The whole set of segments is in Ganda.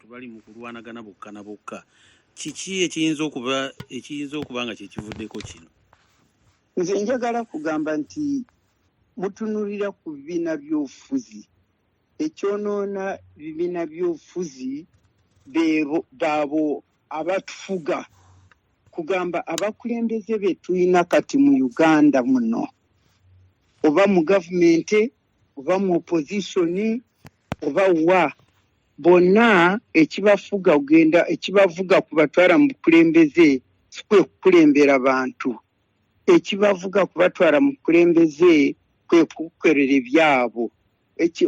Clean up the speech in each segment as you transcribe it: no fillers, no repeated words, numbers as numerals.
bali mu kulwanagana bokka na bokka. Kiki ekiyinza okuba nga kyekivuddeko kino? Nze njagala kugamba nti mutunulira ku bibiina by'obufuzi. Ekyonoona bibiina by'obufuzi baabo abatufuga. Kugamba abakulembeze be tulina kati mu Uganda muno, oba mu gavumenti oba mu opposition oba wa, bonna ekibavuga kubatwala mu bukulembeze si kwe kukulembera abantu. Ekibavuga kubatwala mu bukulembeze kwe kukolera ebyabo,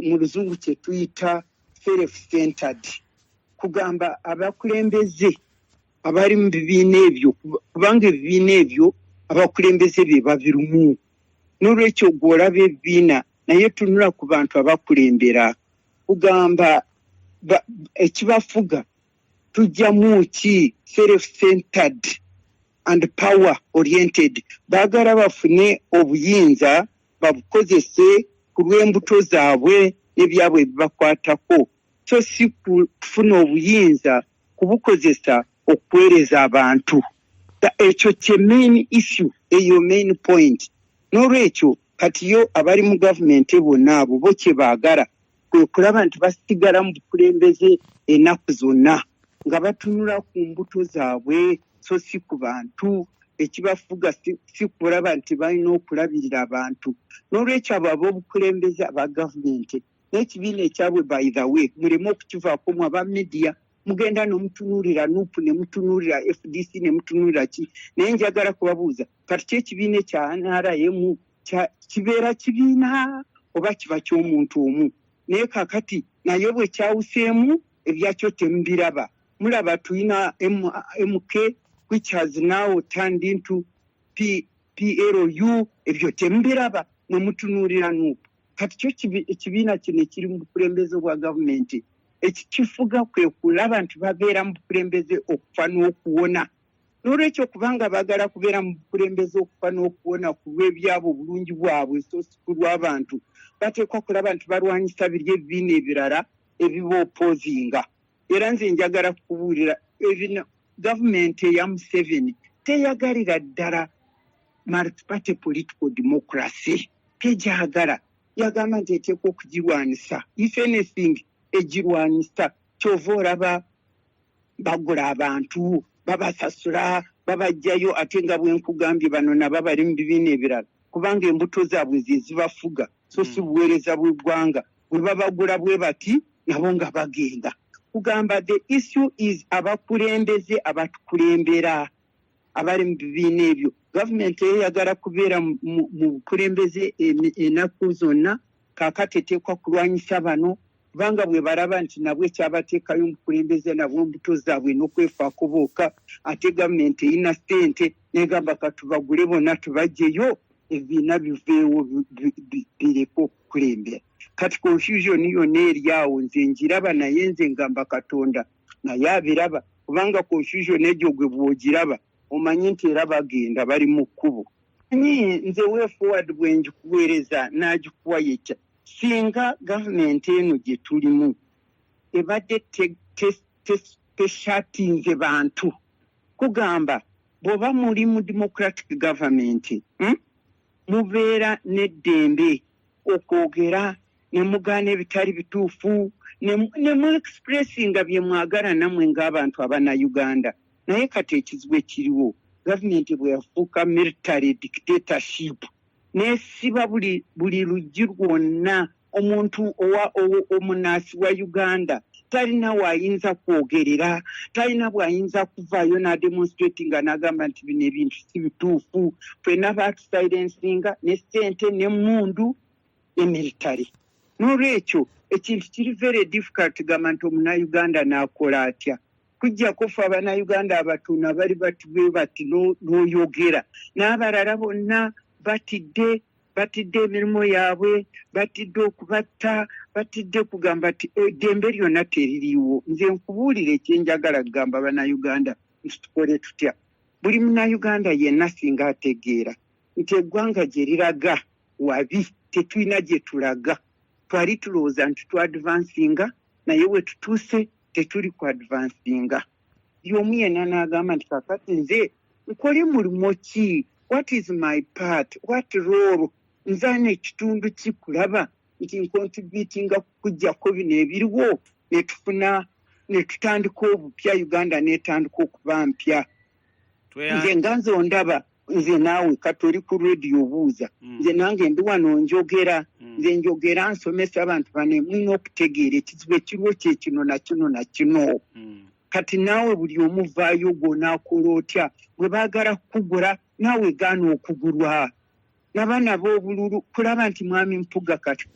mu luzungu kye tuyita self-centered. Kugamba abakulembeze abali mu bibiina ebyo, kubanga ebibiina ebyo abakulembeze be babirumu. N'olwekyo gw'olaba ebibiina naye tunula ku bantu abakulembera. Kugamba ekibafuga tujjamu ki? Self-centered and power oriented. Baagala bafune obuyinza babukozese ku lw'embuto zaabwe n'ebyabwe bibakwatako. So si kufuna obuyinza kubukozesa okuweereza abantu. Ekyo kye main issue, eyo main point. N'olwekyo kati yo abali mu gavumenti bonna abo bo kye baagala kwe kulaba nti basigala mu bukulembeze ennaku zonna nga batunula ku mbuto zaabwe so si ku bantu. Ekibafuga si kulaba nti balina okulabirira abantu. N'olwekyo abo ab'obukulembeze aba gavumenti n'ekibiina ekyabwe by the way muleme okukivaako mu aba media. Mugenda n'omutunuulira NUP ne mutunuulira FDC ne mutunuulira ki. Naye njagala kubabuuza kati ki ekibiina ekya NRM kibeera kibiina oba kiba ky'omuntu omu? Naye kakati naye bwe kyawuseemu ebyakyo temubiraba. Mulaba tulina MK which has now turned into PLU, ebyo temubiraba ne mutunuulira NUP. Kati kyo ekibiina kino ekiri mu bukulembeze bwa gavumenti ekikifuga kwe kulaba nti babeera mu bukulembeze okufa n'okuwona. N'olwekyo kubanga baagala kubeera mu bukulembeze okufa n'okuwona ku lw'ebyabo obulungi bwabwe so si ku lw'abantu, bateekwa kulaba nti balwanyisa biri ebibiina ebirala ebibopoozinga. Era nze njagala kubuulira gavumenti eya Museveni teyagalira ddala multi-party political democracy. Tegyagala, yagamba nti eteekwa okugirwanisa. If anything egirwanisa kyova olaba bagula abantu babasasula babajjayo, ate nga bwenkugambye bano nabo bali mu bibiina ebirala kubanga embuto zaabwe ze zibafuga so si buweereza bw'eggwanga. Bwe babagula bwe bati nabo nga bagenda. Kugamba the issue is abakulembeze abatukulembera abali mu bibiina ebyo. Gavumenti eyagala kubeera mu bukulembeze ennaku zonna, kaakati eteekwa kulwanyisa bano kubanga bwe balaba nti nabwe ekyabateekayo mu bukulembeze nabwo embuto zaabwe n'okwefaako bookka. Ate gavumenti erina ssente negamba katubagule bonna tubajjeyo ebibiina biveewo bireke okukulembera. Kati confusion yonna eri awo nze njiraba, naye nze ngamba Katonda naye abiraba, kubanga confusion egyo gwe bw'ogiraba omanyi nti era bagenda bali mu kkubo. Nze way forward bwe njikuweereza n'agikuwa yekya. Singa gavumenti eno gye tulimu ebadde teshatinze bantu, kugamba bw'oba muli mu democratic government mubeera n'eddembe okwogera ne mugaana ebitali bituufu ne mu expressinga bye mwagala nammwe ng'abantu abannayuganda. Naye kati ekizibu ekiriwo gavumenti bwe yafuuka military dictatorship n'esiba buli luggi lwonna. Omuntu omunaasi wa Uganda talina waayinza kwogerera, talina bwayinza kuvaayo n'ademonstratinga n'agamba nti bino ebintu si bituufu. Ffenna baatusilensinga ne ssente n'emmundu emilitary. N'olwekyo ekintu kiri very difficult gamba nti omunnayuganda n'akola atya. Kujjako ffe abannayuganda abatuuna bali batubwe bati n'oyogera, n'abalala bonna batidde emirimu yaabwe, batidde okubatta, batidde kugamba nti eddembe lyonna teririiwo. Nze nkubuulira ekyenjagala kugamba abannayuganda nti tukole tutya. Buli munnayuganda yenna singa ategeera nti eggwanga gye liraga wabi, tetulina gye tulaga. Twali tulowooza nti twadvansinga naye we tutuuse tetuli ku advancinga y'omu yenna n'agamba nti kakati nze nkole mulimu ki, what is my part, what role, nzaana ekitundu kikulaba nti nkontributinga kukuggyako bino ebiriwo netutandika obupya, Uganda netandika okuba mpya. Nze nga nze ondaba, nze naawe katoli ku radio obuuza, nze nange ndi wano njogera, nze njogera nsomesa abantu bane mulina okutegeera ekizibu ekiriwo kyekino nakino nakino. Kati naawe buli omu vaayo gw'onaakola otya, bwe baagala kukugula naawe gaana okugulwa. N'abaana b'obululu kulaba nti mwami Mpuuga kati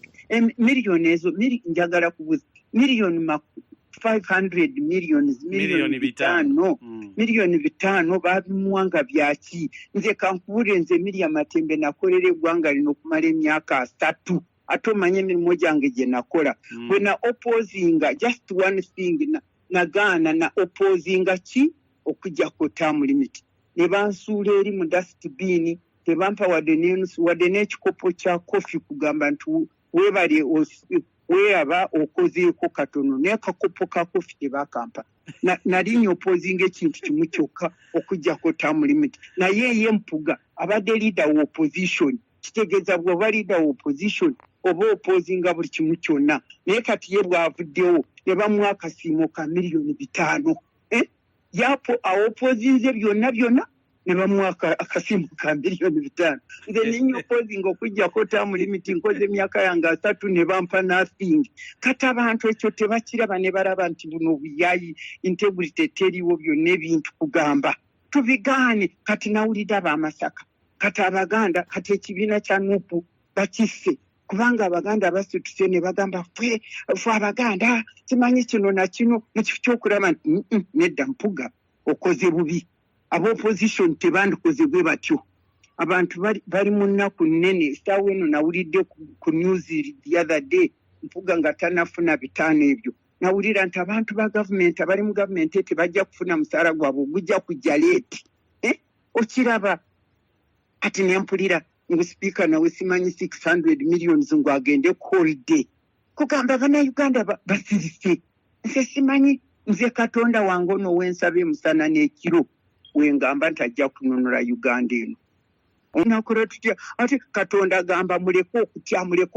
miliyoni ezo njagala kubuza miliyoni 500 miliyoni bitano miliyoni bitano babimuwanga byaki. Nze kankubule nze Miria Matembe nakolera eggwanga lino okumala emyaka 3 ate omanye emirimu gyange gye nakola. Bwe na opposinga just one thing nagaana na opposinga ki okujjako term limit, ne bansuula eri mu dustbin, tebampa wadde n'ekikopo kya kofi kugamba nti weebale weeyaba okozeeko katono, n'akakopo ka kofi tebakampa. Nali opposinga ekintu kimu kyokka okujjako term limit. Naye ye Mpuuga abadde leader wa opposition, kitegeeza bw'oba leader wa opposition oba opposinga buli kimu kyonna. Naye kati ye bw'avuddewo ne bamuwa akasiimo ka miliyoni 5. Yapo awopozinze byonna ne bamuwa akasiimo ka miliyoni 5. Nze ninyo opposinga okujjako term limit nkoze emyaka yange 3 ne bampa nothing. Kati abantu ekyo tebakiraba ne balaba nti buno buyayi, integrity teriwo, byonna ebintu kugamba tubigaane. Kati nawulira ab'Amasaka, kati Abaganda, kati ekibiina kya NUP bakisse, kubanga Abaganda basituse ne bagamba ffe Abaganda kimanyi kino na kino mu kifo ky'okulaba nti nedda Mpuuga okoze bubi. Ab'opposition tebandikoze bwe batyo. Abantu bali mu nnaku nnene. Saawa eno nawulidde ku news the other day Mpuuga nga tanafuna 5 ebyo. Nawulira nti abantu ba gavumenti abali mu gavumenti tebajja kufuna musaala gwabwe ogujja kujja leeti. Okiraba ati nempulira ngu speaker nawe simanyi 600 million ngwagende ku holiday kugamba bannayuganda basirise. Nze simanyi, nze Katonda wange ono wensaba emusana n'ekiro wengamba nti ajja kununula Uganda eno. Onakola tutya ate Katonda agamba muleke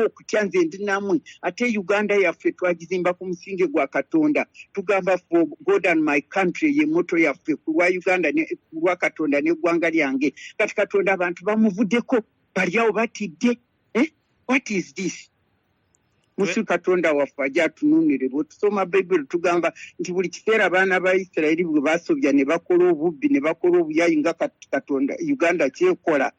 okutya nze ndi namwe. Ate Uganda yaffe twagizimba ku musinge gwa Katonda, tugamba for God and my country ye moto yaffe ku lwa Uganda ne ku lwa Katonda n'eggwanga lyange. Kati Katonda abantu bamuvuddeko bali awo batidde. What is this? Musi Katonda waffe ajja atununire. Bwe tusoma Bible tugamba nti buli kiseera abaana ba Isirayiri bwe basobya ne bakola obubbi ne bakola obuyayi nga Katonda Uganda kyekola,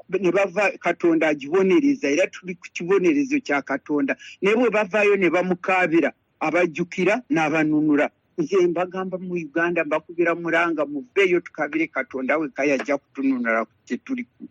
ne bava Katonda agibonereza, era tuli ku kibonerezo kya Katonda. Naye bwe bavaayo ne bamukaabira abajjukira n'abanunula. Nze mbagamba mu Uganda mbakubira mulanga muveeyo tukabire Katonda we kayajja kutununula kye tuli ku.